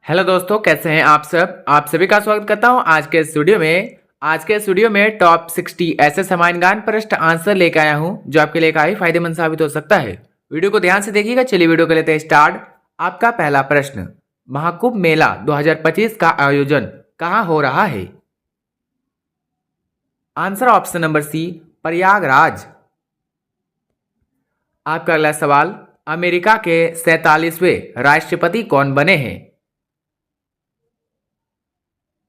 Hello दोस्तों, कैसे हैं आप सब। आप सभी का स्वागत करता हूं आज के स्टूडियो में टॉप 60 ऐसे सामान्य ज्ञान प्रश्न आंसर लेकर आया हूं जो आपके लिए काफी फायदेमंद साबित हो सकता है। वीडियो को ध्यान से देखिएगा। चलिए वीडियो को लेते हैं स्टार्ट। आपका पहला प्रश्न, महाकुंभ मेला 2025 का आयोजन कहां हो रहा है। Answer option number C, Prayagraj. आपका अगला सवाल, अमेरिका के 47वें राष्ट्रपति कौन बने हैं।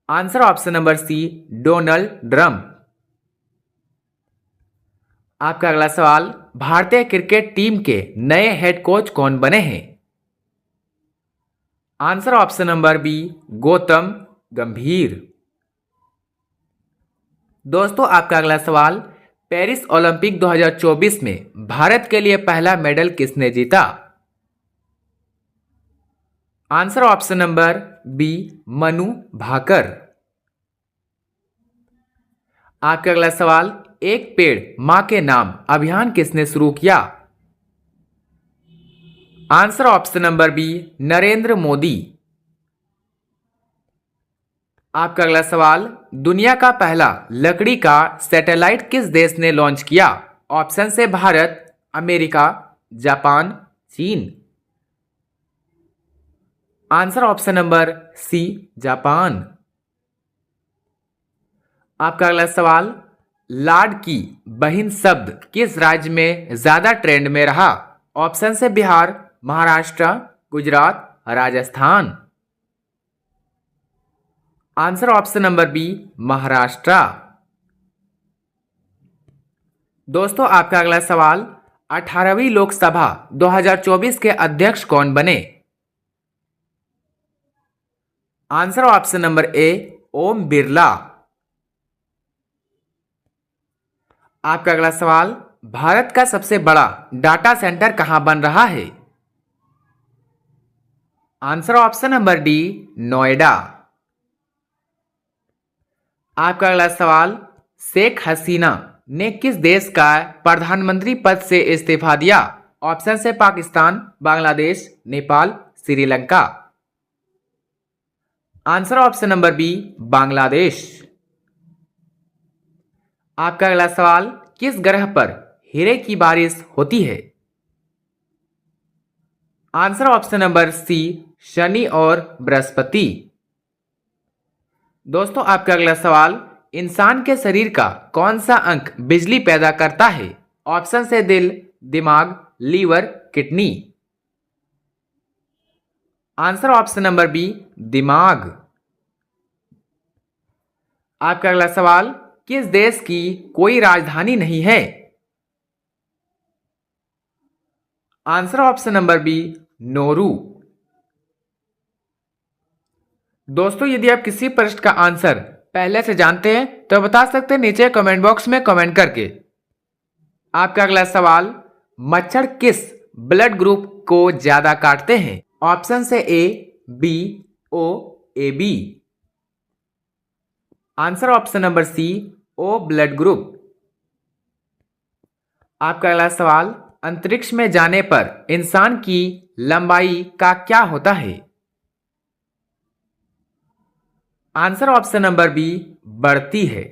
Answer option number C, Donald Trump. आपका अगला सवाल, भारतीय क्रिकेट टीम के नए हेड कोच कौन बने हैं। Answer option number B, Gautam Gambhir. दोस्तों आपका अगला सवाल, पेरिस ओलंपिक 2024 में भारत के लिए पहला मेडल किसने जीता। Answer option number B, Manu Bhaker. आपका अगला सवाल, एक पेड़ मां के नाम अभियान किसने शुरू किया। Answer option number B, Narendra Modi. आपका अगला सवाल, दुनिया का पहला लकड़ी का सैटेलाइट किस देश ने लॉन्च किया। ऑप्शन से भारत, अमेरिका, जापान, चीन। Answer option number C, Japan. आपका अगला सवाल, लाड की बहिन शब्द किस राज्य में ज्यादा ट्रेंड में रहा। ऑप्शन से Bihar, Maharashtra, Gujarat, Rajasthan. Answer option number B, Maharashtra. दोस्तों आपका अगला सवाल, 18वीं लोकसभा 2024 के अध्यक्ष कौन बने। आंसर ऑप्शन नंबर ए, ओम बिरला। आपका अगला सवाल, भारत का सबसे बड़ा डाटा सेंटर कहां बन रहा है। Answer option number D, Noida. आपका अगला सवाल, शेख हसीना ने किस देश का प्रधानमंत्री पद से इस्तीफा दिया। ऑप्शन से Pakistan, Bangladesh, Nepal, Sri Lanka. Answer option number B, Bangladesh. आपका अगला सवाल, किस ग्रह पर हीरे की बारिश होती है। Answer option number C, Shani और बृहस्पति। दोस्तों आपका अगला सवाल, इंसान के शरीर का कौन सा अंग बिजली पैदा करता है। ऑप्शन से दिल, दिमाग, liver, kidney. Answer option number B, दिमाग। आपका अगला सवाल, किस देश की कोई राजधानी नहीं है। Answer option number B, Nauru. दोस्तों यदि आप किसी प्रश्न का आंसर पहले से जानते हैं तो बता सकते हैं नीचे कमेंट बॉक्स में कमेंट करके। आपका अगला सवाल, मच्छर किस ब्लड ग्रुप को ज्यादा काटते हैं। ऑप्शन से A, B, O, A B. Answer option number C, O blood group. आपका अगला सवाल, अंतरिक्ष में जाने पर इंसान की लंबाई का क्या होता है। आंसर ऑप्शन नंबर बी, बढ़ती है।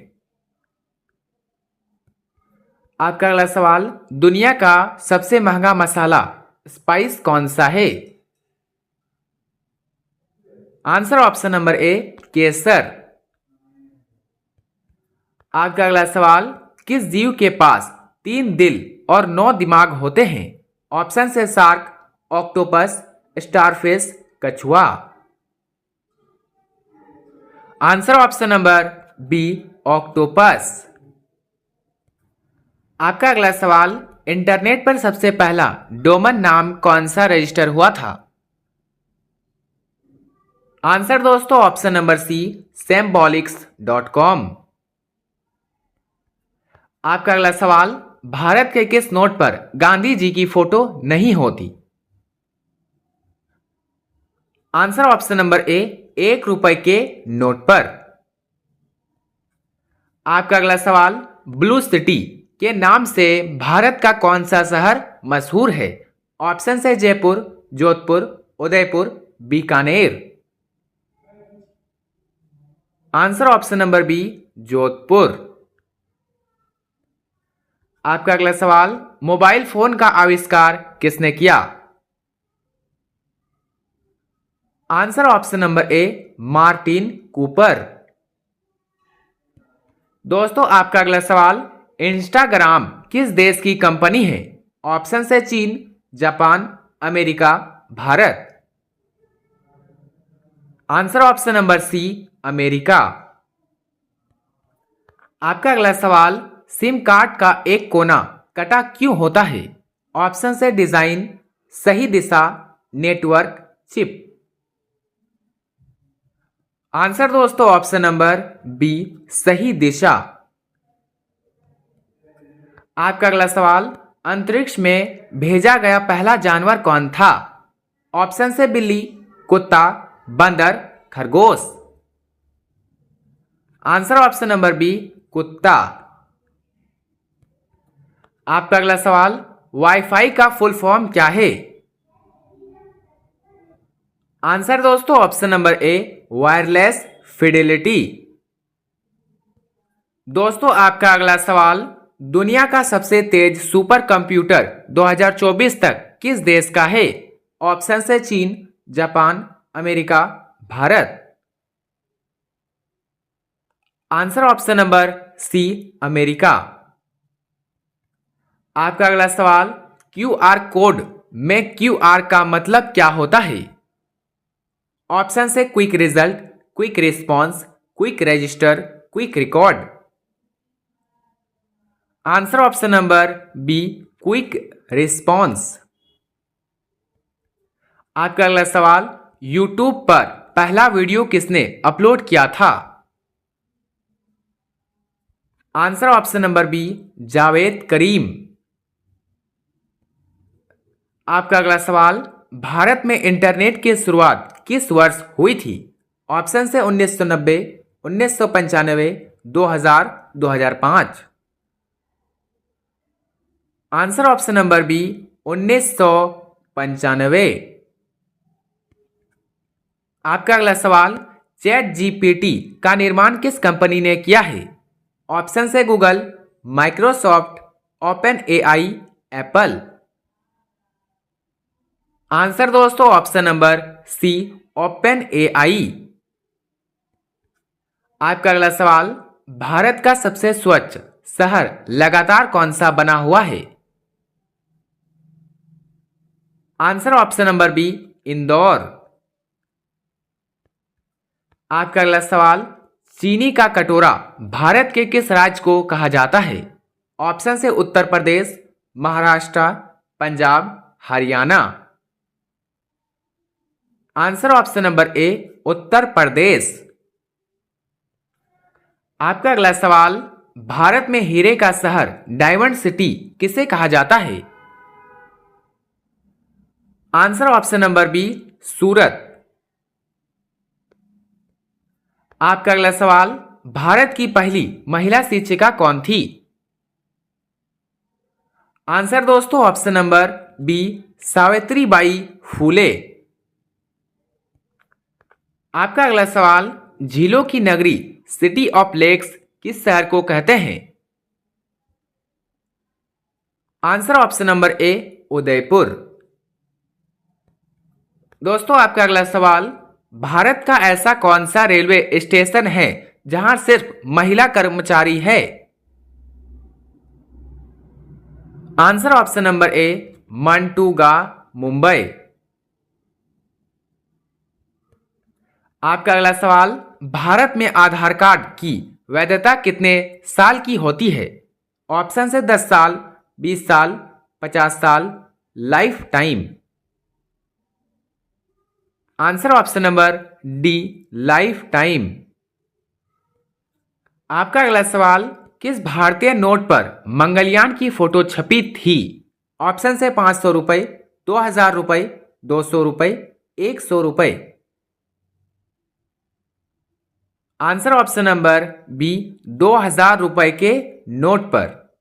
आपका अगला सवाल, दुनिया का सबसे महंगा मसाला स्पाइस कौन सा है। आंसर ऑप्शन नंबर ए, केसर। आपका अगला सवाल, किस जीव के पास 3 दिल और 9 दिमाग होते हैं। ऑप्शन से शार्क, ऑक्टोपस, स्टारफिश, कछुआ। Answer option number B, octopus. आपका अगला सवाल, इंटरनेट पर सबसे पहला डोमेन नाम कौन सा रजिस्टर हुआ था। आंसर दोस्तों ऑप्शन नंबर सी, symbolics.com। आपका अगला सवाल, भारत के किस नोट पर गांधी जी की फोटो नहीं होती। आंसर ऑप्शन नंबर ए, 1 रुपए के नोट पर। आपका अगला सवाल, ब्लू सिटी के नाम से भारत का कौन सा शहर मशहूर है। ऑप्शन से Jaipur, Jodhpur, Udaipur, Bikaner. Answer option number B, Jodhpur. आपका अगला सवाल, मोबाइल फोन का आविष्कार किसने किया? Answer option number A, Martin Cooper. दोस्तों आपका अगला सवाल, इंस्टाग्राम किस देश की कंपनी है? ऑप्शन है चीन, Japan, America, Bharat. Answer option number C, America. आपका अगला सवाल, सिम कार्ड का एक कोना कटा क्यों होता है? ऑप्शन है डिजाइन, सही दिशा, नेटवर्क, चिप। आंसर दोस्तों ऑप्शन नंबर बी, सही दिशा। आपका अगला सवाल, अंतरिक्ष में भेजा गया पहला जानवर कौन था? ऑप्शन से बिल्ली, कुत्ता, बंदर, खरगोश। आंसर ऑप्शन नंबर बी, कुत्ता। आपका अगला सवाल, वाईफाई का फुल फॉर्म क्या है? आंसर दोस्तों ऑप्शन नंबर ए, वायरलेस फिडेलिटी। दोस्तों आपका अगला सवाल, दुनिया का सबसे तेज सुपर कंप्यूटर 2024 तक किस देश का है? ऑप्शन है चीन, Japan, America, Bharat. Answer option number C, America. आपका अगला सवाल, क्यूआर कोड में क्यूआर का मतलब क्या होता है? ऑप्शन से quick result, quick response, quick register, quick record. Answer option number B, quick response. आपका अगला सवाल, यूट्यूब पर पहला वीडियो किसने अपलोड किया था? Answer option number B, Jawed Karim. आपका अगला सवाल, भारत में इंटरनेट की शुरुआत किस वर्ष हुई थी? ऑप्शन से 1990, 1995, 2000, 2005। Answer option number B, 1995। आपका अगला सवाल, चैट जीपीटी का निर्माण किस कंपनी ने किया है? ऑप्शन से Google, Microsoft, OpenAI, Apple. Answer दोस्तों option number C, OpenAI. आपका अगला सवाल, भारत का सबसे स्वच्छ शहर लगातार कौन सा बना हुआ है? Answer option number B, Indore. आपका अगला सवाल, चीनी का कटोरा भारत के किस राज्य को कहा जाता है? ऑप्शन से Uttar Pradesh, Maharashtra, Punjab, Haryana. Answer option number A, Uttar Pradesh. आपका अगला सवाल, भारत में हीरे का शहर डायमंड सिटी किसे कहा जाता है? आंसर ऑप्शन नंबर बी, सूरत। आपका अगला सवाल, भारत की पहली महिला शिक्षिका कौन थी? आंसर दोस्तों option number B, Savitribai Phule. आपका अगला सवाल, झीलों की नगरी सिटी ऑफ लेक्स किस शहर को कहते हैं? आंसर ऑप्शन नंबर ए, उदयपुर। दोस्तों आपका अगला सवाल, भारत का ऐसा कौन सा रेलवे स्टेशन है जहां सिर्फ महिला कर्मचारी है? Answer option number A, Matunga, Mumbai. आपका अगला सवाल, भारत में आधार कार्ड की वैधता कितने साल की होती है? ऑप्शन है 10 साल, 20 साल, 50 साल, life time. Answer option number D, life time. आपका अगला सवाल, किस भारतीय नोट पर मंगलयान की फोटो छपी थी? ऑप्शन है 500 रुपए, 2000 रुपए, 200 रुपए, 100 रुपए। आंसर ऑप्शन नंबर बी, 2000 रुपए के नोट पर।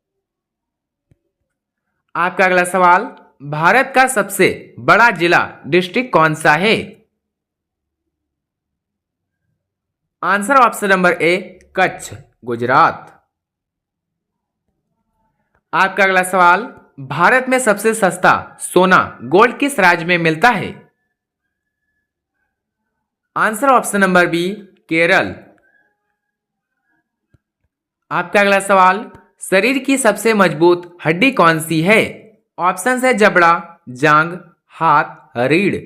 आपका अगला सवाल, भारत का सबसे बड़ा जिला डिस्ट्रिक्ट कौन सा है? आंसर ऑप्शन नंबर ए कच्छ, गुजरात। आपका अगला सवाल, भारत में सबसे सस्ता सोना गोल्ड किस राज्य में मिलता है? Answer option number B Kerala. आपका अगला सवाल, शरीर की सबसे मजबूत हड्डी कौन सी है? ऑप्शन है जबड़ा, जांग, हाथ, रीढ़।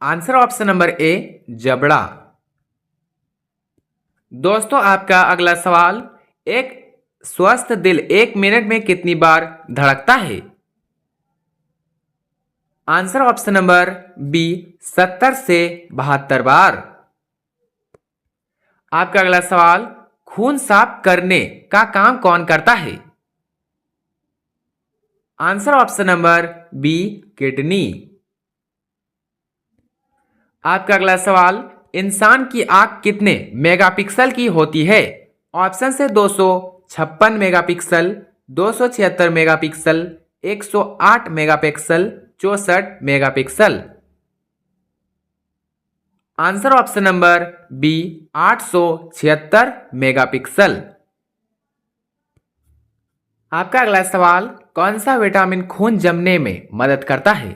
आंसर ऑप्शन नंबर ए जबड़ा। दोस्तों आपका अगला सवाल, एक स्वस्थ दिल 1 मिनट में कितनी बार धड़कता है? आंसर ऑप्शन नंबर बी 70 से 72 बार। आपका अगला सवाल, खून साफ करने का काम कौन करता है? Answer option number B kidney. आपका अगला सवाल, इंसान की आंख कितने मेगापिक्सल की होती है? ऑप्शन से 256 megapixel, 276 megapixel, 108 megapixel, 64 megapixel. Answer option number B 876 megapixel. आपका अगला सवाल, कौन सा विटामिन खून जमने में मदद करता है?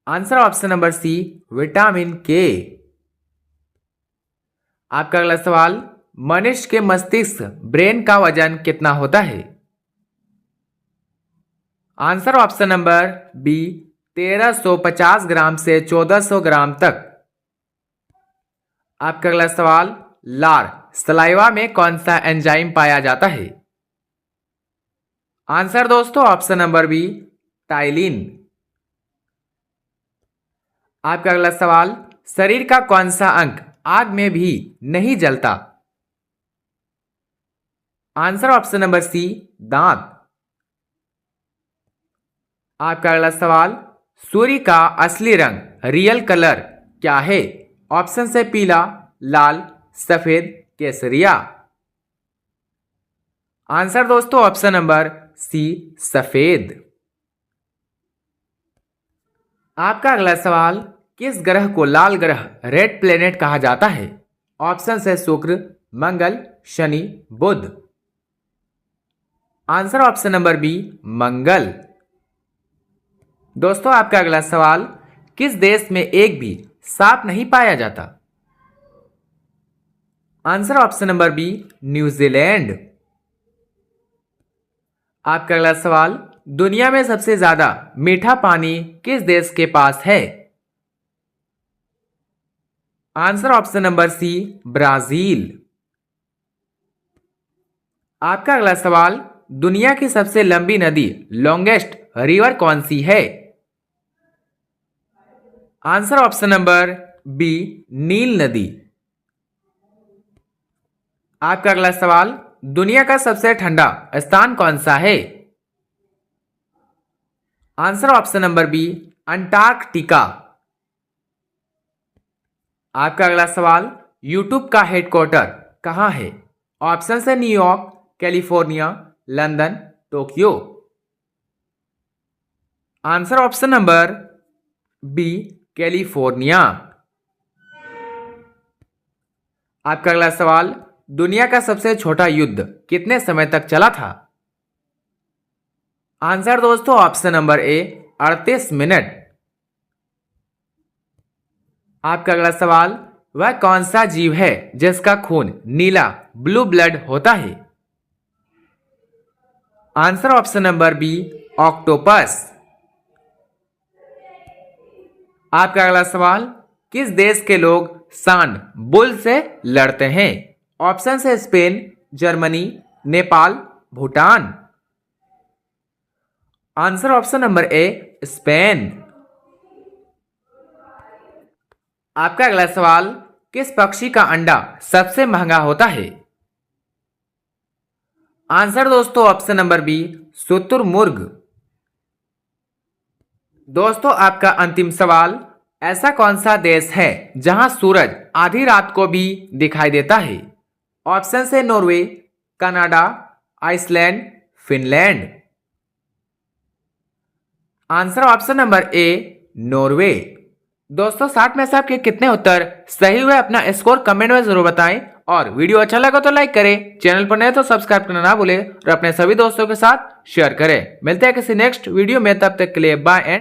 Answer option number C vitamin K. आपका अगला सवाल, मनुष्य के मस्तिष्क ब्रेन का वजन कितना होता है? आंसर ऑप्शन नंबर बी 1350 ग्राम से 1400 ग्राम तक। आपका अगला सवाल, लार सलाइवा में कौन सा एंजाइम पाया जाता है? आंसर दोस्तों ऑप्शन नंबर बी टाइलिन। आपका अगला सवाल, शरीर का कौन सा अंग आग में भी नहीं जलता? आंसर ऑप्शन नंबर सी दांत। आपका अगला सवाल, सूर्य का असली रंग रियल कलर क्या है? ऑप्शन से पीला, लाल, सफेद, केसरिया। आंसर दोस्तों ऑप्शन नंबर सी सफेद। आपका अगला सवाल, किस ग्रह को लाल ग्रह रेड प्लेनेट कहा जाता है? ऑप्शन है शुक्र, मंगल, शनि, बुध। आंसर ऑप्शन नंबर बी मंगल। दोस्तों आपका अगला सवाल, किस देश में एक भी सांप नहीं पाया जाता? Answer option number B New Zealand. आपका अगला सवाल, दुनिया में सबसे ज्यादा मीठा पानी किस देश के पास है? Answer option number C Brazil. आपका अगला सवाल, दुनिया की सबसे लंबी नदी लॉन्गेस्ट रिवर कौन सी है? Answer option number B Neil नदी। आपका अगला सवाल, दुनिया का सबसे ठंडा स्थान कौन सा है? Answer option number B Antarctica. आपका अगला सवाल, यूट्यूब का हेडक्वार्टर कहां है? ऑप्शन है New York, California, London, Tokyo. Answer option number B California. आपका अगला सवाल, दुनिया का सबसे छोटा युद्ध कितने समय तक चला था? आंसर दोस्तों ऑप्शन नंबर ए 38 मिनट। आपका अगला सवाल, वह कौन सा जीव है जिसका खून नीला ब्लू ब्लड होता है? Answer option number B octopus. आपका अगला सवाल, किस देश के लोग सांड बुल से लड़ते हैं? ऑप्शन है Spain, Germany, Nepal, Bhutan. Answer option number A Spain. आपका अगला सवाल, किस पक्षी का अंडा सबसे महंगा होता है? आंसर दोस्तों ऑप्शन नंबर बी शुतुरमुर्ग। दोस्तों आपका अंतिम सवाल, ऐसा कौन सा देश है जहां सूरज आधी रात को भी दिखाई देता है? ऑप्शन से Norway, Canada, Iceland, Finland. Answer option number A Norway. दोस्तों 60 में से आपके कितने उत्तर सही हुए अपना स्कोर कमेंट में जरूर बताएं और वीडियो अच्छा लगा तो लाइक करें, चैनल पर नए तो सब्सक्राइब करना ना भूलें और अपने सभी दोस्तों के साथ शेयर करें। मिलते हैं किसी नेक्स्ट वीडियो में, तब तक के लिए बाय एंड